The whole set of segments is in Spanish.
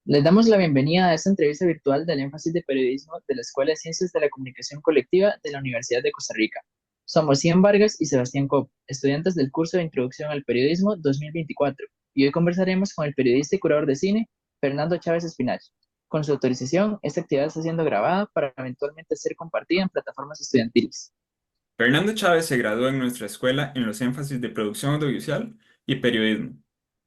Les damos la bienvenida a esta entrevista virtual del énfasis de periodismo de la Escuela de Ciencias de la Comunicación Colectiva de la Universidad de Costa Rica. Somos Ian Vargas y Sebastián Cobb, estudiantes del curso de Introducción al Periodismo 2024, y hoy conversaremos con el periodista y curador de cine, Fernando Chávez Espinal. Con su autorización, esta actividad está siendo grabada para eventualmente ser compartida en plataformas estudiantiles. Fernando Chávez se graduó en nuestra escuela en los énfasis de producción audiovisual y periodismo.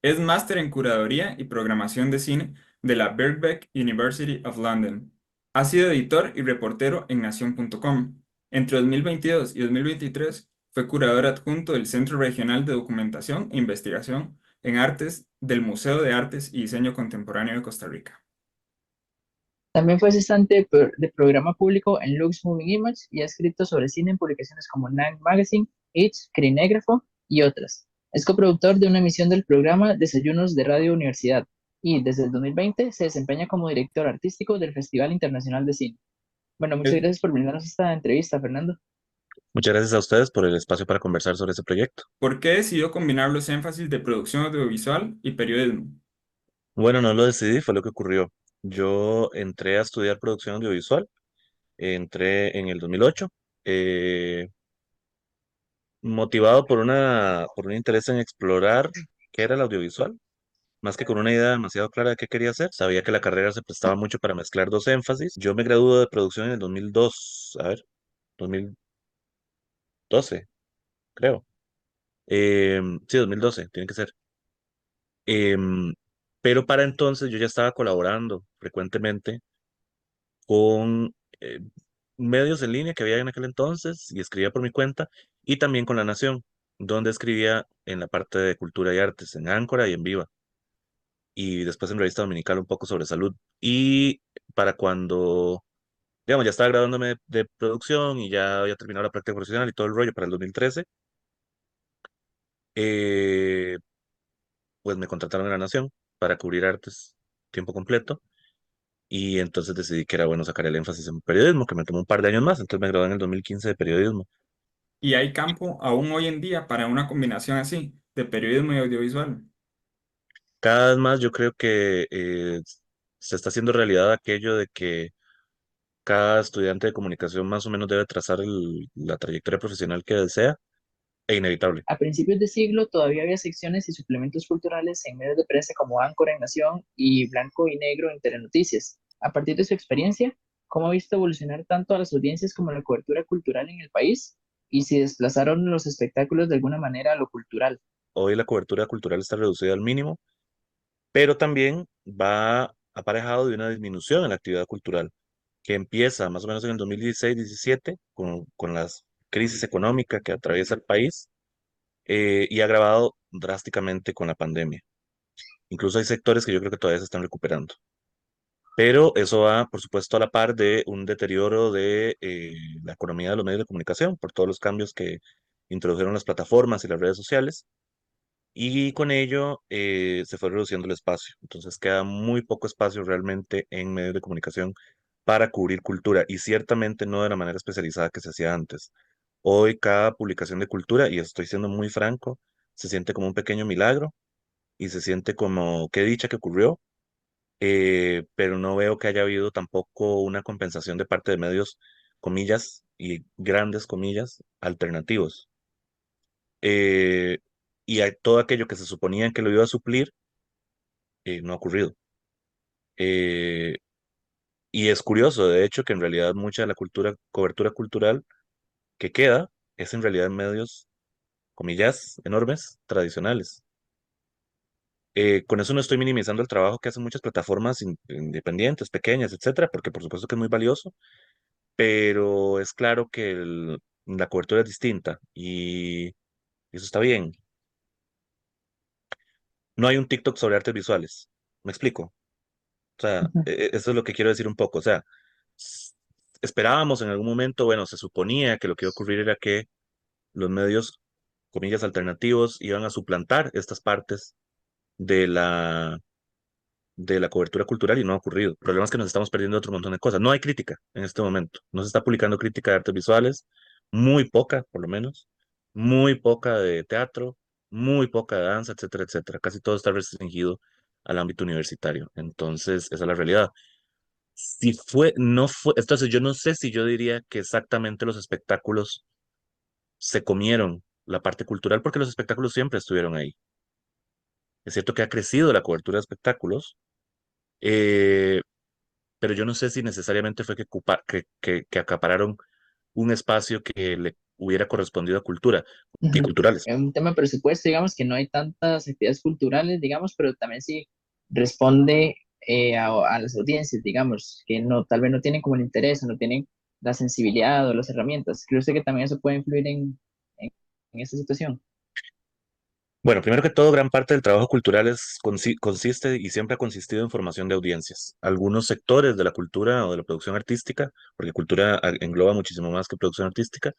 Es máster en curaduría y programación de cine de la Birkbeck University of London. Ha sido editor y reportero en Nación.com. Entre 2022 y 2023 fue curador adjunto del Centro Regional de Documentación e Investigación en Artes del Museo de Artes y Diseño Contemporáneo de Costa Rica. También fue asistente de programa público en Lux Moving Image y ha escrito sobre cine en publicaciones como Nine Magazine, Itch, Crinégrafo y otras. Es coproductor de una emisión del programa Desayunos de Radio Universidad y desde el 2020 se desempeña como director artístico del Festival Internacional de Cine. Bueno, muchas Eh, gracias por brindarnos esta entrevista, Fernando. Muchas gracias a ustedes por el espacio para conversar sobre ese proyecto. ¿Por qué decidió combinar los énfasis de producción audiovisual y periodismo? Bueno, no lo decidí, fue lo que ocurrió. Yo entré a estudiar producción audiovisual, entré en el 2008, eh, motivado por un interés en explorar qué era el audiovisual, más que con una idea demasiado clara de qué quería hacer. Sabía que la carrera se prestaba mucho para mezclar dos énfasis. Yo me gradué de producción en el 2002, a ver, 2012, creo. Sí, 2012, tiene que ser. Em, pero para entonces yo ya estaba colaborando frecuentemente con medios en línea que había en aquel entonces y escribía por mi cuenta y también con La Nación, donde escribía en la parte de cultura y artes, en Áncora y en Viva, y después en Revista Dominical un poco sobre salud. Y para cuando, digamos, ya estaba graduándome de producción y ya había terminado la práctica profesional y todo el rollo para el 2013, eh, pues me contrataron en La Nación para cubrir artes tiempo completo. Y entonces decidí que era bueno sacar el énfasis en periodismo, que me tomó un par de años más. Entonces me gradué en el 2015 de periodismo. Y hay campo aún hoy en día para una combinación así de periodismo y audiovisual. Cada vez más yo creo que se está haciendo realidad aquello de que cada estudiante de comunicación más o menos debe trazar la trayectoria profesional que desea e inevitable. A principios de siglo todavía había secciones y suplementos culturales en medios de prensa como Áncora en Nación y Blanco y Negro en Telenoticias. A partir de su experiencia, ¿cómo ha visto evolucionar tanto a las audiencias como la cobertura cultural en el país? Y si desplazaron los espectáculos de alguna manera a lo cultural. Hoy la cobertura cultural está reducida al mínimo, pero también va aparejado de una disminución en la actividad cultural, que empieza más o menos en el 2016-17 con la crisis económica que atraviesa el país y agravado drásticamente con la pandemia. Incluso hay sectores que yo creo que todavía se están recuperando. Pero eso va, por supuesto, a la par de un deterioro de la economía de los medios de comunicación por todos los cambios que introdujeron las plataformas y las redes sociales. Y con ello se fue reduciendo el espacio. Entonces queda muy poco espacio realmente en medios de comunicación para cubrir cultura y ciertamente no de la manera especializada que se hacía antes. Hoy cada publicación de cultura, y estoy siendo muy franco, se siente como un pequeño milagro y se siente como qué dicha que ocurrió, pero no veo que haya habido tampoco una compensación de parte de medios, comillas, y grandes comillas, alternativos. Eh, todo aquello que se suponía que lo iba a suplir, no ha ocurrido. Eh, y es curioso, de hecho, que en realidad mucha de la cobertura cultural que queda es en realidad en medios, comillas, enormes, tradicionales. Con eso no estoy minimizando el trabajo que hacen muchas plataformas independientes, pequeñas, etcétera, porque por supuesto que es muy valioso, pero es claro que la cobertura es distinta y eso está bien. No hay un TikTok sobre artes visuales. ¿Me explico? O sea, Ujú. eso es lo que quiero decir un poco. O sea, s- esperábamos en algún momento, bueno, se suponía que lo que iba a ocurrir era que los medios, comillas, alternativos iban a suplantar estas partes de la cobertura cultural y no ha ocurrido. El problema es que nos estamos perdiendo otro montón de cosas. No hay crítica en este momento. No se está publicando crítica de artes visuales, muy poca, por lo menos, muy poca de teatro, muy poca de danza, etcétera, etcétera. Casi todo está restringido al ámbito universitario. Entonces, esa es la realidad. Si fue, no fue, entonces yo no sé si yo diría que exactamente los espectáculos se comieron la parte cultural, porque los espectáculos siempre estuvieron ahí. Es cierto que ha crecido la cobertura de espectáculos, eh, pero yo no sé si necesariamente fue que acapararon un espacio que le hubiera correspondido a cultura y Ujú. culturales. En un tema de presupuesto, digamos que no hay tantas actividades culturales, digamos, pero también sí responde a las audiencias, digamos, que no, tal vez no tienen como el interés, o no tienen la sensibilidad o las herramientas. Creo usted que también eso puede influir en esta situación. Bueno, primero que todo, gran parte del trabajo cultural consiste y siempre ha consistido en formación de audiencias. Algunos sectores de la cultura o de la producción artística, porque cultura engloba muchísimo más que producción artística,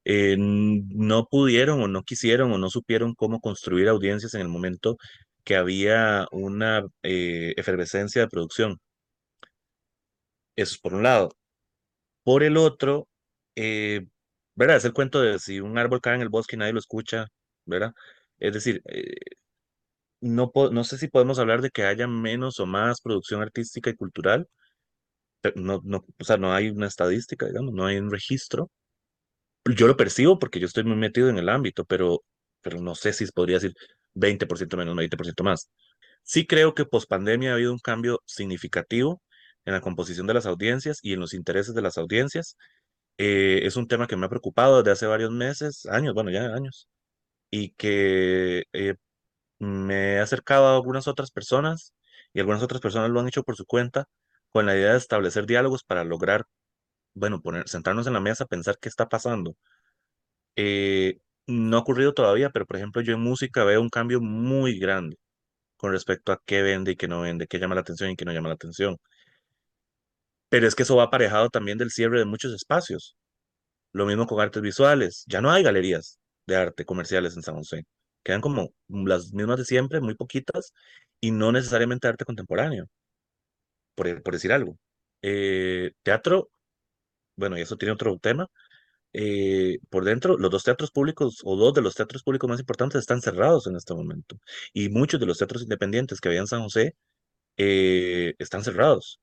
no pudieron o no quisieron o no supieron cómo construir audiencias en el momento que había una efervescencia de producción. Eso es por un lado. Por el otro, eh, ¿verdad? Es el cuento de si un árbol cae en el bosque y nadie lo escucha, ¿verdad? Es decir, no sé si podemos hablar de que haya menos o más producción artística y cultural. O sea, no hay una estadística, digamos, no hay un registro. Yo lo percibo porque yo estoy muy metido en el ámbito, pero no sé si podría decir 20% menos, 20% más. Sí creo que post pandemia ha habido un cambio significativo en la composición de las audiencias y en los intereses de las audiencias. Es un tema que me ha preocupado desde hace varios meses, años, bueno, ya años, y que me he acercado a algunas otras personas y algunas otras personas lo han hecho por su cuenta con la idea de establecer diálogos para lograr, bueno, sentarnos en la mesa, pensar qué está pasando. Eh, no ha ocurrido todavía, pero por ejemplo yo en música veo un cambio muy grande con respecto a qué vende y qué no vende, qué llama la atención y qué no llama la atención. Pero es que eso va aparejado también del cierre de muchos espacios. Lo mismo con artes visuales. Ya no hay galerías de arte comerciales en San José. Quedan como las mismas de siempre, muy poquitas, y no necesariamente arte contemporáneo, por decir algo. Teatro, bueno, y eso tiene otro tema. Por dentro, los dos teatros públicos o dos de los teatros públicos más importantes están cerrados en este momento. Y muchos de los teatros independientes que había en San José están cerrados.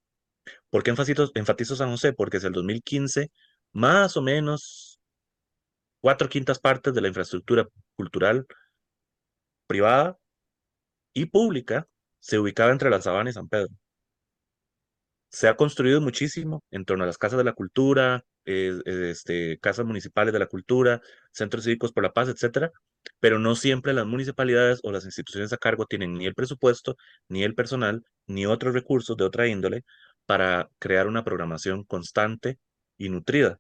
¿Por qué enfatizo San José? Porque desde el 2015, más o menos cuatro quintas partes de la infraestructura cultural privada y pública se ubicaba entre La Sabana y San Pedro. Se ha construido muchísimo en torno a las casas de la cultura, casas municipales de la cultura, centros cívicos por la paz, etcétera, pero no siempre las municipalidades o las instituciones a cargo tienen ni el presupuesto, ni el personal, ni otros recursos de otra índole para crear una programación constante y nutrida,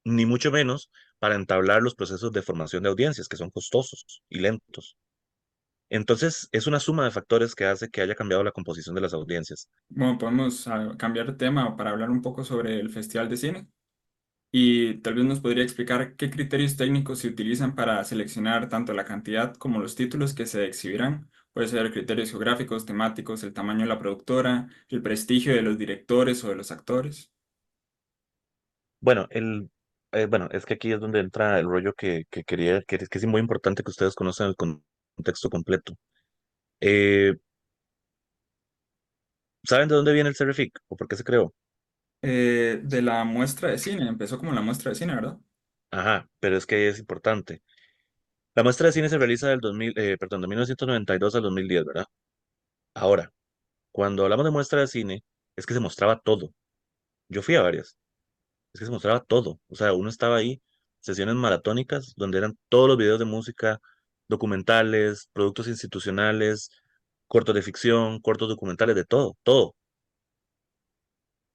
ni mucho menos para entablar los procesos de formación de audiencias, que son costosos y lentos. Entonces, es una suma de factores que hace que haya cambiado la composición de las audiencias. Bueno, podemos cambiar de tema para hablar un poco sobre el Festival de Cine y tal vez nos podría explicar qué criterios técnicos se utilizan para seleccionar tanto la cantidad como los títulos que se exhibirán. Puede ser criterios geográficos, temáticos, el tamaño de la productora, el prestigio de los directores o de los actores. Bueno, bueno, es que aquí es donde entra el rollo que quería, que es muy importante que ustedes conozcan el contexto completo. Eh, ¿Saben de dónde viene el CEREFIC o por qué se creó? De la muestra de cine, empezó como la muestra de cine, ¿verdad? Ajá, pero es que es importante. La muestra de cine se realiza del 2000, perdón, de 1992 al 2010, ¿verdad? Ahora, cuando hablamos de muestra de cine, es que se mostraba todo. Yo fui a varias. Es que se mostraba todo. O sea, uno estaba ahí, sesiones maratónicas, donde eran todos los videos de música, documentales, productos institucionales, cortos de ficción, cortos documentales, de todo, todo.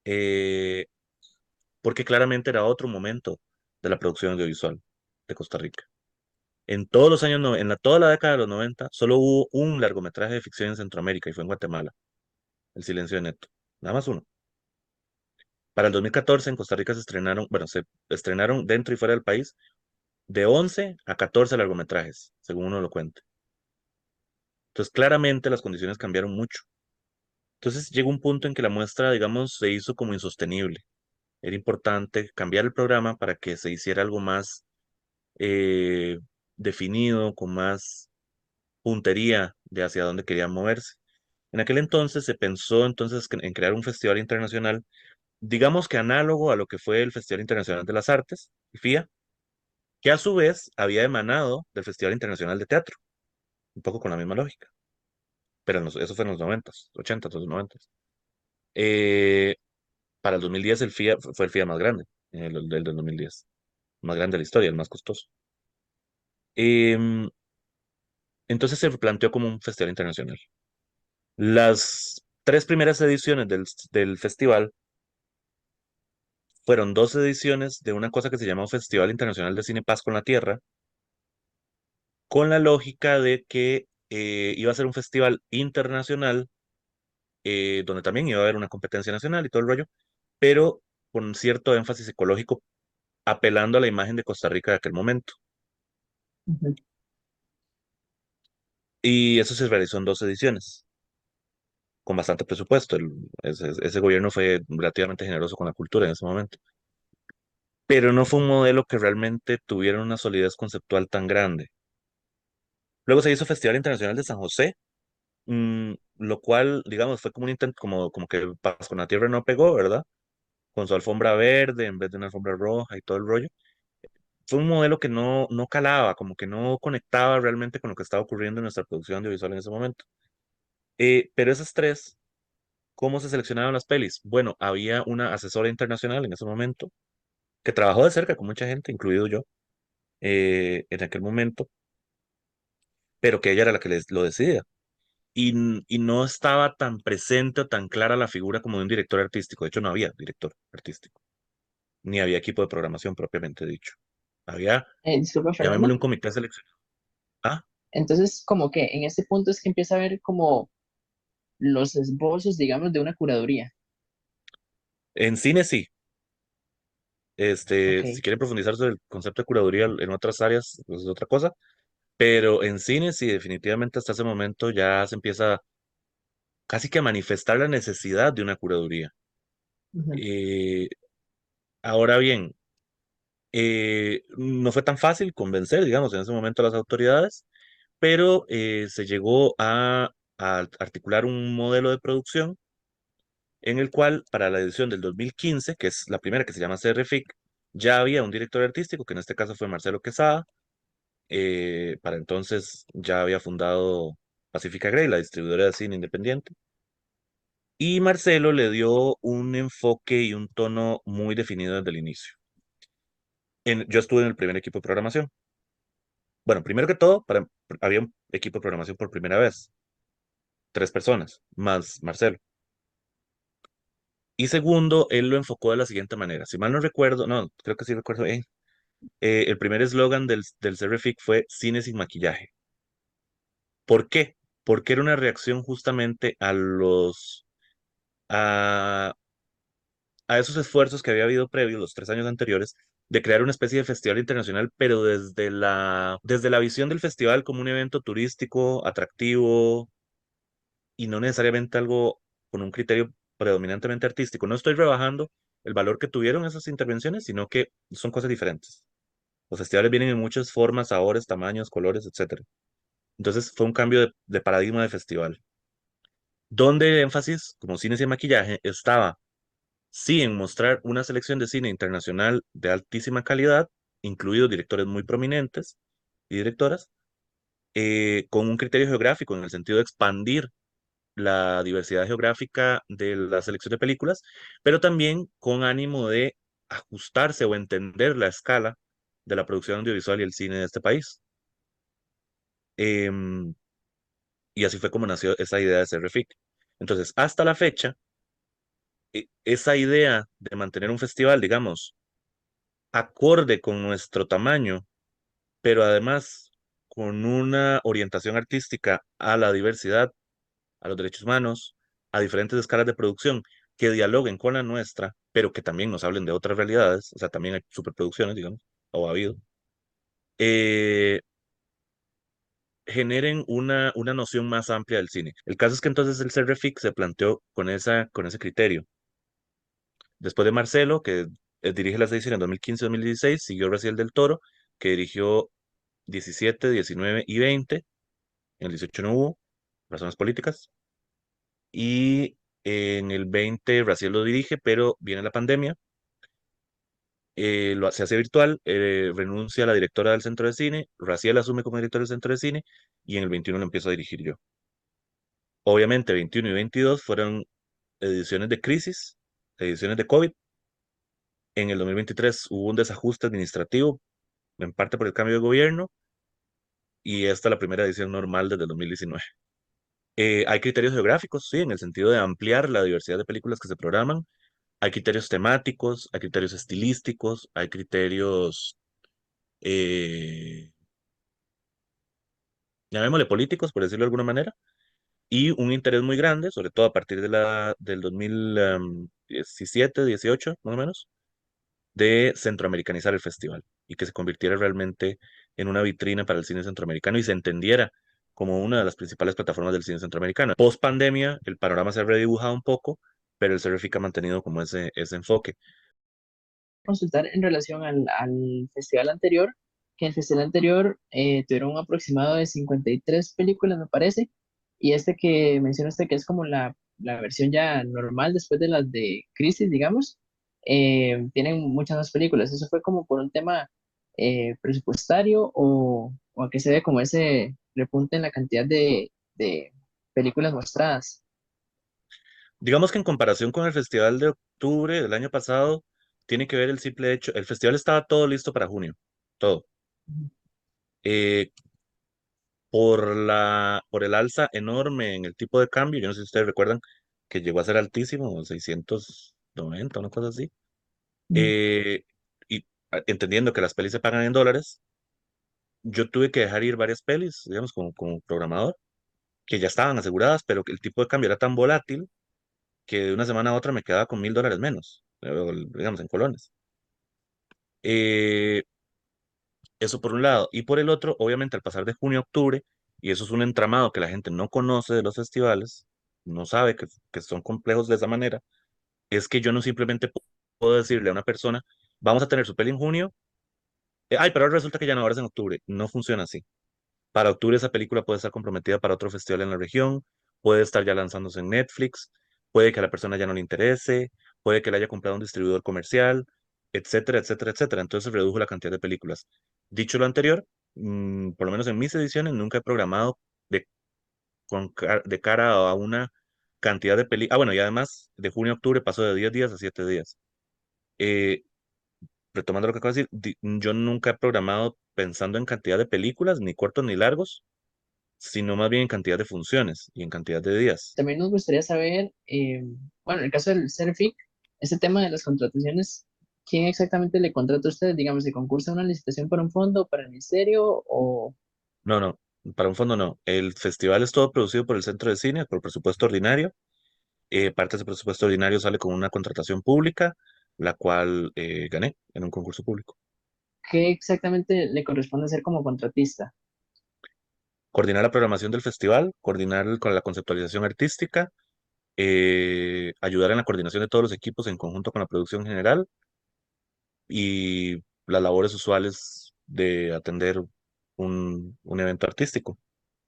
Eh, Porque claramente era otro momento de la producción audiovisual de Costa Rica. En todos los años, toda la década de los 90, solo hubo un largometraje de ficción en Centroamérica y fue en Guatemala, El Silencio de Neto. Nada más uno. Para el 2014 en Costa Rica se estrenaron, bueno, se estrenaron dentro y fuera del país de 11 a 14 largometrajes, según uno lo cuente. Entonces, claramente las condiciones cambiaron mucho. Entonces, llegó un punto en que la muestra, digamos, se hizo como insostenible. Era importante cambiar el programa para que se hiciera algo más definido, con más puntería de hacia dónde querían moverse. En aquel entonces se pensó entonces en crear un festival internacional, digamos que análogo a lo que fue el Festival Internacional de las Artes, FIA, que a su vez había emanado del Festival Internacional de Teatro, un poco con la misma lógica, pero eso fue en los 90s, 80s, los 90s. Eh, para el 2010 el FIA fue el FIA más grande, el del 2010, más grande de la historia, el más costoso. Em, entonces se planteó como un festival internacional. Las tres primeras ediciones del festival fueron dos ediciones de una cosa que se llamó Festival Internacional de Cine Paz con la Tierra, con la lógica de que iba a ser un festival internacional, donde también iba a haber una competencia nacional y todo el rollo, pero con cierto énfasis ecológico, apelando a la imagen de Costa Rica de aquel momento. Ujú. Y eso se realizó en dos ediciones, con bastante presupuesto. Ese gobierno fue relativamente generoso con la cultura en ese momento. Pero no fue un modelo que realmente tuviera una solidez conceptual tan grande. Luego se hizo Festival Internacional de San José, lo cual, digamos, fue como un intento, como que Paz con la Tierra no pegó, ¿verdad? Con su alfombra verde en vez de una alfombra roja y todo el rollo. Fue un modelo que no calaba, como que no conectaba realmente con lo que estaba ocurriendo en nuestra producción audiovisual en ese momento. Pero esas tres, ¿cómo se seleccionaban las pelis? Bueno, había una asesora internacional en ese momento que trabajó de cerca con mucha gente, incluido yo, en aquel momento, pero que ella era la que lo decidía. Y no estaba tan presente o tan clara la figura como de un director artístico. De hecho, no había director artístico, ni había equipo de programación propiamente dicho. Había, Disculpa, llamémosle Fernando. un comité seleccionado. Ah, Entonces, como que en este punto es que empieza a ver como los esbozos, digamos, de una curaduría. en cine sí. Ok. Si quieren profundizar sobre el concepto de curaduría en otras áreas, pues es otra cosa. Pero en cine sí, definitivamente hasta ese momento ya se empieza casi que a manifestar la necesidad de una curaduría. Ujú, Eh, ahora bien, no fue tan fácil convencer, digamos, en ese momento a las autoridades, pero se llegó a articular un modelo de producción en el cual para la edición del 2015, que es la primera que se llama CRFIC, ya había un director artístico, que en este caso fue Marcelo Quesada. Para entonces ya había fundado Pacifica Grey, la distribuidora de cine independiente. Y Marcelo le dio un enfoque y un tono muy definido desde el inicio. Yo estuve en el primer equipo de programación. Bueno, primero que todo, había un equipo de programación por primera vez, tres personas, más Marcelo. Y segundo, él lo enfocó de la siguiente manera. Si mal no recuerdo, no, creo que sí recuerdo bien. El primer eslogan del CRFIC fue Cine sin maquillaje. ¿Por qué? Porque era una reacción justamente a, a esos esfuerzos que había habido previos, los 3 años anteriores, de crear una especie de festival internacional, pero desde la visión del festival como un evento turístico, atractivo, y no necesariamente algo con un criterio predominantemente artístico. No estoy rebajando el valor que tuvieron esas intervenciones, sino que son cosas diferentes. Los festivales vienen en muchas formas, sabores, tamaños, colores, etcétera. Entonces fue un cambio de paradigma de festival, donde el énfasis, como cine sin maquillaje, estaba sí en mostrar una selección de cine internacional de altísima calidad, incluidos directores muy prominentes y directoras, con un criterio geográfico en el sentido de expandir la diversidad geográfica de la selección de películas, pero también con ánimo de ajustarse o entender la escala de la producción audiovisual y el cine de este país. Em, y así fue como nació esa idea de CRFIC. Entonces, hasta la fecha, esa idea de mantener un festival, digamos, acorde con nuestro tamaño, pero además con una orientación artística a la diversidad, a los derechos humanos, a diferentes escalas de producción que dialoguen con la nuestra, pero que también nos hablen de otras realidades, o sea, también hay superproducciones, digamos, o ha habido, eh, generen una noción más amplia del cine. El caso es que entonces el CRFIC se planteó con ese criterio. Después de Marcelo, que dirige las ediciones en 2015-2016, siguió Raciel del Toro, que dirigió 17, 19 y 20. En el 18 no hubo razones políticas. y en el 20 Raciel lo dirige, pero viene la pandemia, se hace virtual, renuncia a la directora del centro de cine, Raciel asume como director del centro de cine y en el 21 lo empiezo a dirigir yo. Obviamente 21 y 22 fueron ediciones de crisis, ediciones de COVID. En el 2023 hubo un desajuste administrativo, en parte por el cambio de gobierno, y esta es la primera edición normal desde el 2019. Hay criterios geográficos, sí, en el sentido de ampliar la diversidad de películas que se programan. Hay criterios temáticos, hay criterios estilísticos, hay criterios, eh, llamémosle políticos, por decirlo de alguna manera, y un interés muy grande, sobre todo a partir del 2017, 18, más o menos, de centroamericanizar el festival y que se convirtiera realmente en una vitrina para el cine centroamericano y se entendiera como una de las principales plataformas del cine centroamericano. Post pandemia, el panorama se ha redibujado un poco, pero el CRFIC ha mantenido como ese enfoque. Consultar en relación al festival anterior, que en el festival anterior tuvieron un aproximado de 53 películas, me parece, y este que menciona usted, que es como la versión ya normal después de las de Crisis, digamos, tienen muchas más películas. ¿Eso fue como por un tema presupuestario o a qué se ve como ese repunte en la cantidad de películas mostradas? Digamos que en comparación con el festival de octubre del año pasado, tiene que ver el simple hecho, el festival estaba todo listo para junio, todo. Eh, por el alza enorme en el tipo de cambio, yo no sé si ustedes recuerdan que llegó a ser altísimo, 690, una cosa así. eh, y entendiendo que las pelis se pagan en dólares, yo tuve que dejar ir varias pelis, digamos, como programador, que ya estaban aseguradas, pero que el tipo de cambio era tan volátil que de una semana a otra me quedaba con $1,000 menos, digamos, en colones. Eh, Eso por un lado. Y por el otro, obviamente, al pasar de junio a octubre, y eso es un entramado que la gente no conoce de los festivales, no sabe que son complejos de esa manera, es que yo no simplemente puedo decirle a una persona, vamos a tener su peli en junio. Ay, pero ahora resulta que ya no, ahora es en octubre. No funciona así. Para octubre esa película puede estar comprometida para otro festival en la región, puede estar ya lanzándose en Netflix, puede que a la persona ya no le interese, puede que le haya comprado un distribuidor comercial, etcétera, etcétera, etcétera. Entonces redujo la cantidad de películas. Dicho lo anterior, por lo menos en mis ediciones nunca he programado de, de cara a una cantidad de películas. Ah, bueno, y además de junio a octubre pasó de 10 días a 7 días. Eh, Retomando lo que acabo de decir, yo nunca he programado pensando en cantidad de películas, ni cortos ni largos, sino más bien en cantidad de funciones y en cantidad de días. También nos gustaría saber, bueno, en el caso del CERFIC, ese tema de las contrataciones, ¿quién exactamente le contrata a ustedes? Digamos, ¿se concursa una licitación para un fondo, para el ministerio o No, no, para un fondo no. El festival es todo producido por el Centro de Cine, por presupuesto ordinario. Parte de ese presupuesto ordinario sale con una contratación pública, la cual gané en un concurso público. qué exactamente le corresponde hacer como contratista? Coordinar la programación del festival, coordinar con la conceptualización artística, ayudar en la coordinación de todos los equipos en conjunto con la producción general y las labores usuales de atender un evento artístico.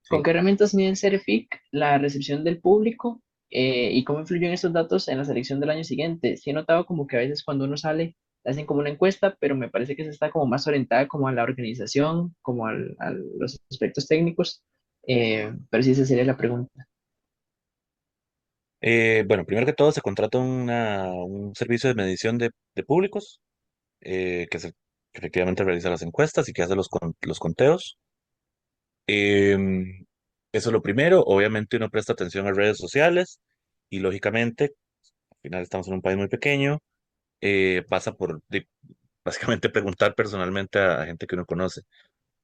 ¿Con Sí. qué herramientas mide el CERFIC la recepción del público y cómo influyen estos datos en la selección del año siguiente? Sí he notado como que a veces cuando uno sale, le hacen como una encuesta, pero me parece que esa está como más orientada como a la organización, como a los aspectos técnicos, pero sí esa sería la pregunta. Bueno, primero que todo se contrata un servicio de medición de públicos que efectivamente realiza las encuestas y que hace los conteos. Em, Eso es lo primero. Obviamente uno presta atención a redes sociales y lógicamente, al final estamos en un país muy pequeño, pasa por básicamente preguntar personalmente a gente que uno conoce.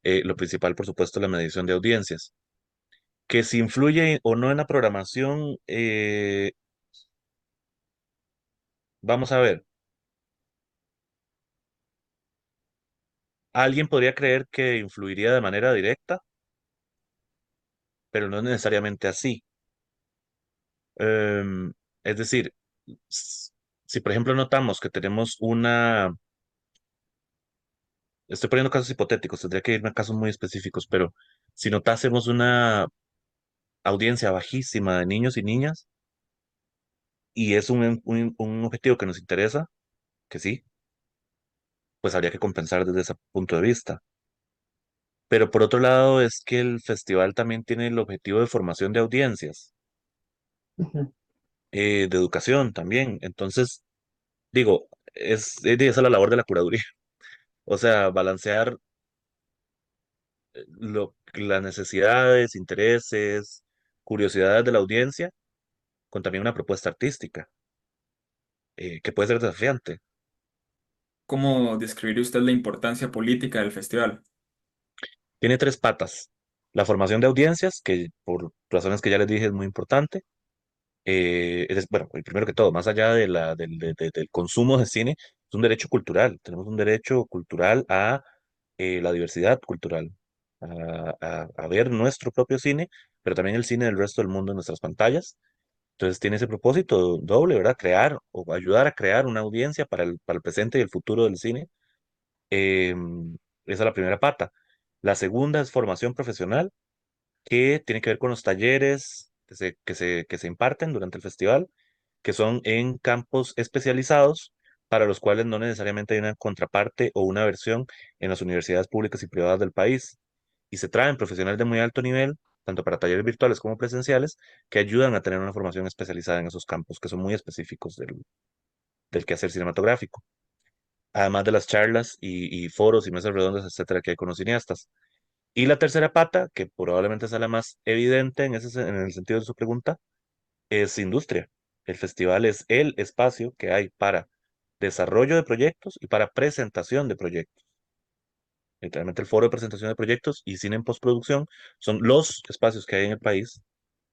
Lo principal, por supuesto, la medición de audiencias. Que si influye o no en la programación, vamos a ver. Alguien podría creer que influiría de manera directa, pero no es necesariamente así. Em, es decir, s- si por ejemplo notamos que tenemos estoy poniendo casos hipotéticos, tendría que irme a casos muy específicos, pero si notásemos una audiencia bajísima de niños y niñas, y es un objetivo que nos interesa, que sí, pues habría que compensar desde ese punto de vista. Pero por otro lado es que el festival también tiene el objetivo de formación de audiencias, Ujú, de educación también. Entonces, digo, esa es la labor de la curaduría. O sea, balancear las necesidades, intereses, curiosidades de la audiencia con también una propuesta artística, que puede ser desafiante. ¿Cómo describiría usted la importancia política del festival? Tiene tres patas. La formación de audiencias, que por razones que ya les dije es muy importante. Bueno, y primero que todo, más allá del consumo de cine, es un derecho cultural. Tenemos un derecho cultural a la diversidad cultural, a ver nuestro propio cine, pero también el cine del resto del mundo en nuestras pantallas. Entonces tiene ese propósito doble, ¿verdad? Crear o ayudar a crear una audiencia para el presente y el futuro del cine. Esa es la primera pata. La segunda es formación profesional, que tiene que ver con los talleres que se imparten durante el festival, que son en campos especializados para los cuales no necesariamente hay una contraparte o una versión en las universidades públicas y privadas del país. Y se traen profesionales de muy alto nivel, tanto para talleres virtuales como presenciales, que ayudan a tener una formación especializada en esos campos, que son muy específicos del quehacer cinematográfico. Además de las charlas y foros y mesas redondas, etcétera, que hay con los cineastas. Y la tercera pata, que probablemente sea la más evidente en el sentido de su pregunta, es industria. El festival es el espacio que hay para desarrollo de proyectos y para presentación de proyectos. Literalmente el foro de presentación de proyectos y cine en postproducción son los espacios que hay en el país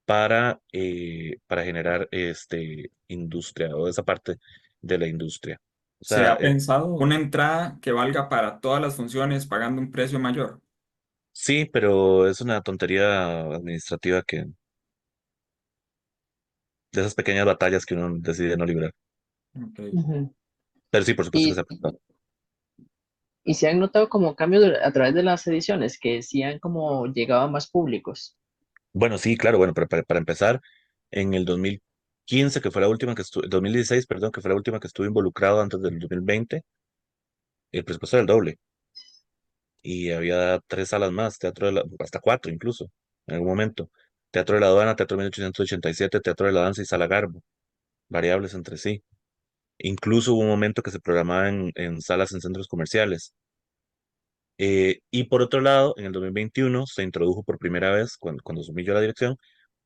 para generar industria o esa parte de la industria. O ¿Se sea, ha pensado una entrada que valga para todas las funciones pagando un precio mayor? sí, pero es una tontería administrativa de esas pequeñas batallas que uno decide no librar. Ok. ujú. Pero sí, por supuesto que se Y, ha pensado. y se han notado como cambios a través de las ediciones, que sí han como llegado a más públicos. Bueno, sí, claro, bueno, pero para empezar, en el 2015, que fue la última que estuve, 2016, perdón, que fue la última que estuve involucrado antes del 2020, el presupuesto era el doble y había tres salas más, hasta cuatro incluso, en algún momento. Teatro de la Aduana, Teatro 1887, Teatro de la Danza y Sala Garbo, variables entre sí. Incluso hubo un momento que se programaba en salas en centros comerciales. Y por otro lado, en el 2021 se introdujo por primera vez, cuando asumí yo la dirección,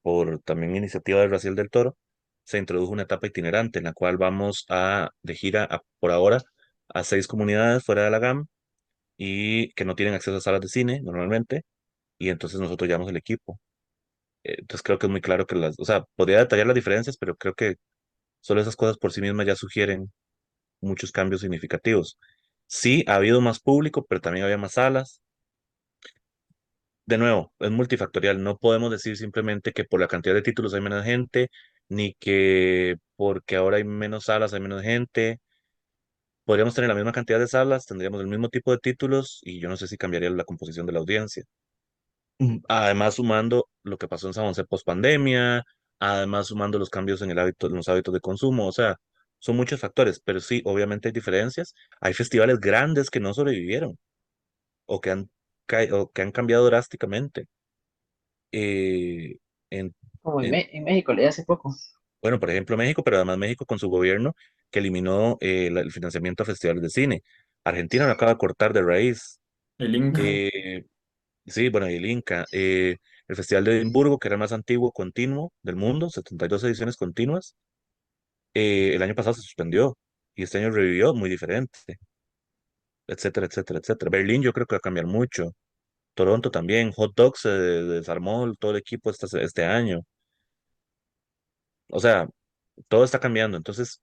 por también iniciativa de Raciel del Toro, se introdujo una etapa itinerante en la cual vamos de gira por ahora a 6 comunidades fuera de la GAM y que no tienen acceso a salas de cine normalmente, y entonces nosotros llevamos el equipo. Entonces creo que es muy claro que o sea, podría detallar las diferencias, pero creo que solo esas cosas por sí mismas ya sugieren muchos cambios significativos. Sí, ha habido más público, pero también había más salas. De nuevo, es multifactorial. No podemos decir simplemente que por la cantidad de títulos hay menos gente, ni que porque ahora hay menos salas hay menos gente. Podríamos tener la misma cantidad de salas, tendríamos el mismo tipo de títulos y yo no sé si cambiaría la composición de la audiencia. Además, sumando lo que pasó en San José post pandemia, además sumando los cambios en los hábitos de consumo, o sea, son muchos factores, pero sí, obviamente hay diferencias. Hay festivales grandes que no sobrevivieron o que han cambiado drásticamente. eh, en, Como en, En México, leí hace poco. bueno, por ejemplo, México, pero además México con su gobierno que eliminó el financiamiento a festivales de cine. Argentina lo acaba de cortar de raíz. El Inca. Eh, sí, bueno, y el Inca. El Festival de Edimburgo, que era el más antiguo continuo del mundo, 72 ediciones continuas, el año pasado se suspendió y este año revivió muy diferente, etcétera, etcétera, etcétera. Berlín yo creo que va a cambiar mucho. Toronto también. Hot Dogs se desarmó todo el equipo este año. O sea, todo está cambiando. Entonces,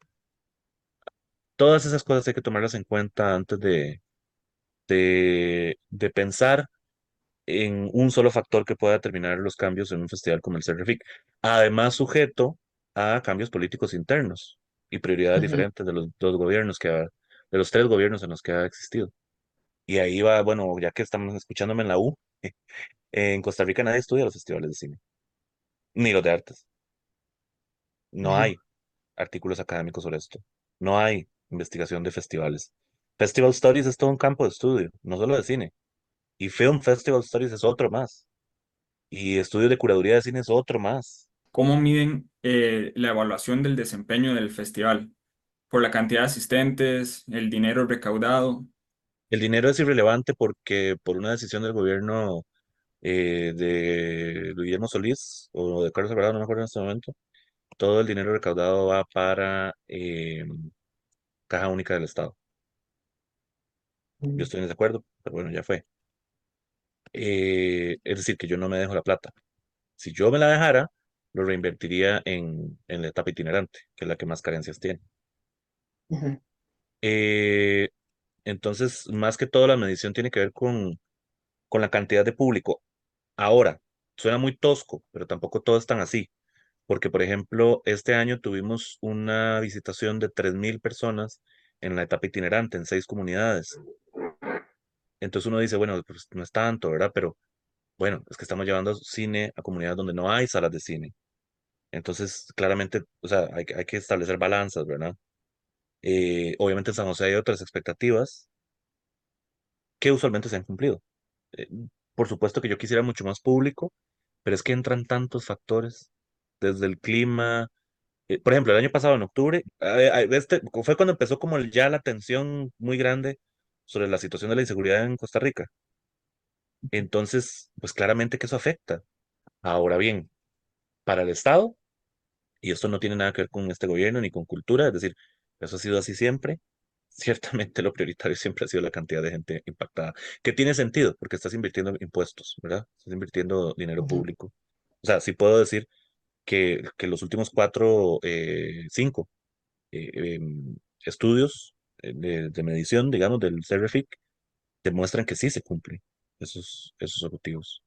todas esas cosas hay que tomarlas en cuenta antes de pensar en un solo factor que pueda determinar los cambios en un festival como el CRFIC. Además, sujeto a cambios políticos internos y prioridades Ujú. diferentes de los dos gobiernos de los tres gobiernos en los que ha existido. Y ahí va, bueno, ya que estamos escuchándome en la U, en Costa Rica nadie estudia los festivales de cine, ni los de artes. No hay. artículos académicos sobre esto. No hay investigación de festivales. Festival Studies es todo un campo de estudio, no solo de cine. Y Film Festival Studies es otro más. Y estudios de curaduría de cine es otro más. ¿Cómo miden la evaluación del desempeño del festival? ¿Por la cantidad de asistentes, el dinero recaudado? El dinero es irrelevante porque por una decisión del gobierno de Guillermo Solís o de Carlos Alvarado, no me acuerdo en este momento, todo el dinero recaudado va para Caja Única del Estado. Yo Mm, estoy en desacuerdo, pero bueno, ya fue. Es decir, que yo no me dejo la plata. Si yo me la dejara, lo reinvertiría en la etapa itinerante, que es la que más carencias tiene. ujú, Eh, entonces, más que todo, la medición tiene que ver con la cantidad de público. Ahora, suena muy tosco, pero tampoco todo es tan así, porque, por ejemplo, este año tuvimos una visitación de 3.000 personas en la etapa itinerante, en 6 comunidades. Entonces uno dice, bueno, pues no es tanto, ¿verdad? Pero bueno, es que estamos llevando cine a comunidades donde no hay salas de cine. Entonces, claramente, o sea, hay que establecer balanzas, ¿verdad? Obviamente en San José hay otras expectativas que usualmente se han cumplido. Eh, por supuesto que yo quisiera mucho más público, pero es que entran tantos factores, desde el clima. Por ejemplo, el año pasado, en octubre, fue cuando empezó como ya la tensión muy grande sobre la situación de la inseguridad en Costa Rica. Entonces, pues claramente que eso afecta. Ahora bien, para el Estado, y esto no tiene nada que ver con este gobierno ni con cultura, es decir, eso ha sido así siempre. Ciertamente lo prioritario siempre ha sido la cantidad de gente impactada, que tiene sentido porque estás invirtiendo impuestos, ¿verdad? Estás invirtiendo dinero ujú. público. O sea, sí puedo decir que los últimos cuatro, cinco estudios de medición, digamos, del CEREFIC, demuestran que sí se cumplen esos objetivos.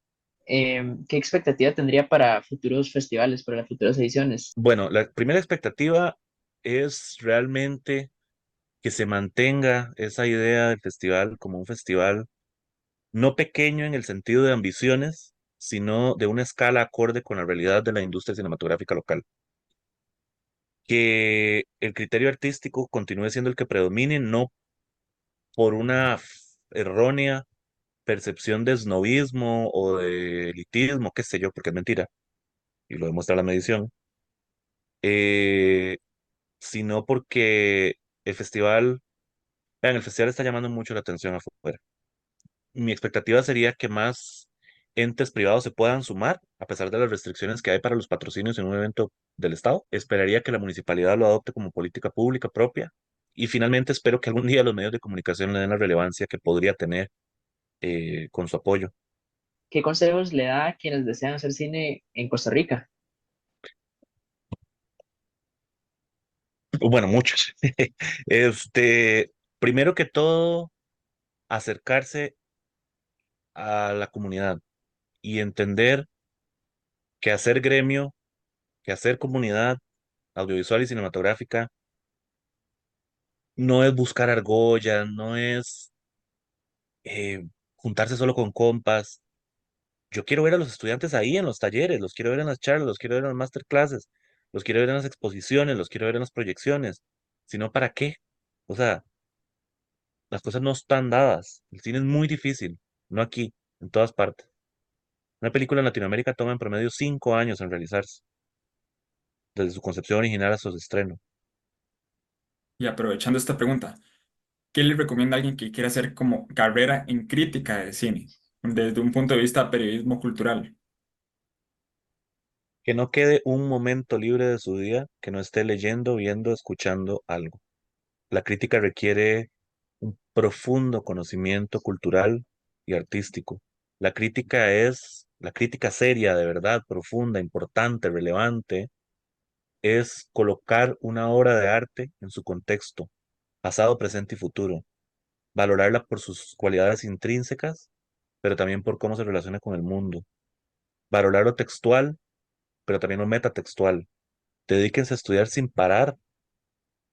¿Qué expectativa tendría para futuros festivales, para las futuras ediciones? Bueno, la primera expectativa es realmente que se mantenga esa idea del festival como un festival no pequeño en el sentido de ambiciones, sino de una escala acorde con la realidad de la industria cinematográfica local. Que el criterio artístico continúe siendo el que predomine, no por una errónea percepción de snobismo o de elitismo, qué sé yo, porque es mentira, y lo demuestra la medición, eh, sino porque el festival, vean, el festival está llamando mucho la atención afuera. Mi expectativa sería que más entes privados se puedan sumar, a pesar de las restricciones que hay para los patrocinios en un evento del Estado. Esperaría que la municipalidad lo adopte como política pública propia. Y finalmente espero que algún día los medios de comunicación le den la relevancia que podría tener con su apoyo. ¿Qué consejos le da a quienes desean hacer cine en Costa Rica? Bueno, muchos. Este, primero que todo, acercarse a la comunidad y entender que hacer gremio, que hacer comunidad audiovisual y cinematográfica no es buscar argollas, no es juntarse solo con compas. Yo quiero ver a los estudiantes ahí en los talleres, los quiero ver en las charlas, los quiero ver en las masterclasses, los quiero ver en las exposiciones, los quiero ver en las proyecciones. Si no, ¿para qué? O sea, las cosas no están dadas. El cine es muy difícil, no aquí, en todas partes. Una película en Latinoamérica toma en promedio 5 años en realizarse, desde su concepción original hasta su estreno. Y aprovechando esta pregunta, ¿qué le recomienda a alguien que quiera hacer como carrera en crítica de cine, desde un punto de vista de periodismo cultural? Que no quede un momento libre de su día que no esté leyendo, viendo, escuchando algo. La crítica requiere un profundo conocimiento cultural y artístico. La crítica seria, de verdad, profunda, importante, relevante, es colocar una obra de arte en su contexto, pasado, presente y futuro, valorarla por sus cualidades intrínsecas, pero también por cómo se relaciona con el mundo, valorar lo textual, pero también lo metatextual. Dedíquense a estudiar sin parar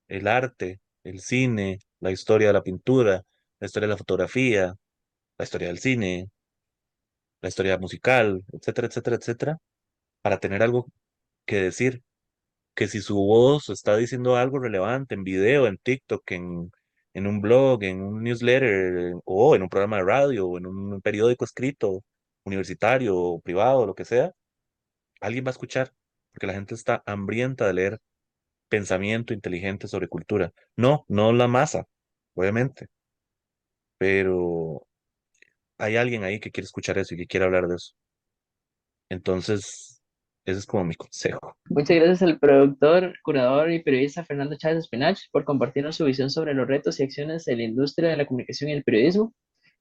el arte, el cine, la historia de la pintura, la historia de la fotografía, la historia del cine, la historia musical, etcétera, etcétera, etcétera, para tener algo que decir que si su voz está diciendo algo relevante en video, en TikTok, en un blog, en un newsletter, o en un programa de radio, o en un periódico escrito, universitario o privado, lo que sea, alguien va a escuchar, porque la gente está hambrienta de leer pensamiento inteligente sobre cultura. No, no la masa, obviamente, pero hay alguien ahí que quiere escuchar eso y que quiere hablar de eso. Entonces, ese es como mi consejo. Muchas gracias al productor, curador y periodista Fernando Chávez Espinach por compartirnos su visión sobre los retos y acciones de la industria de la comunicación y el periodismo.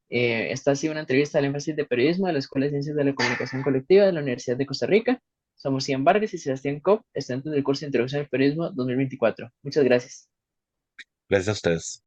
Esta ha sido una entrevista al énfasis de periodismo de la Escuela de Ciencias de la Comunicación Colectiva de la Universidad de Costa Rica. Somos Ian Vargas y Sebastián Kopp, estudiantes del curso de Introducción al Periodismo 2024. Muchas gracias. Gracias a ustedes.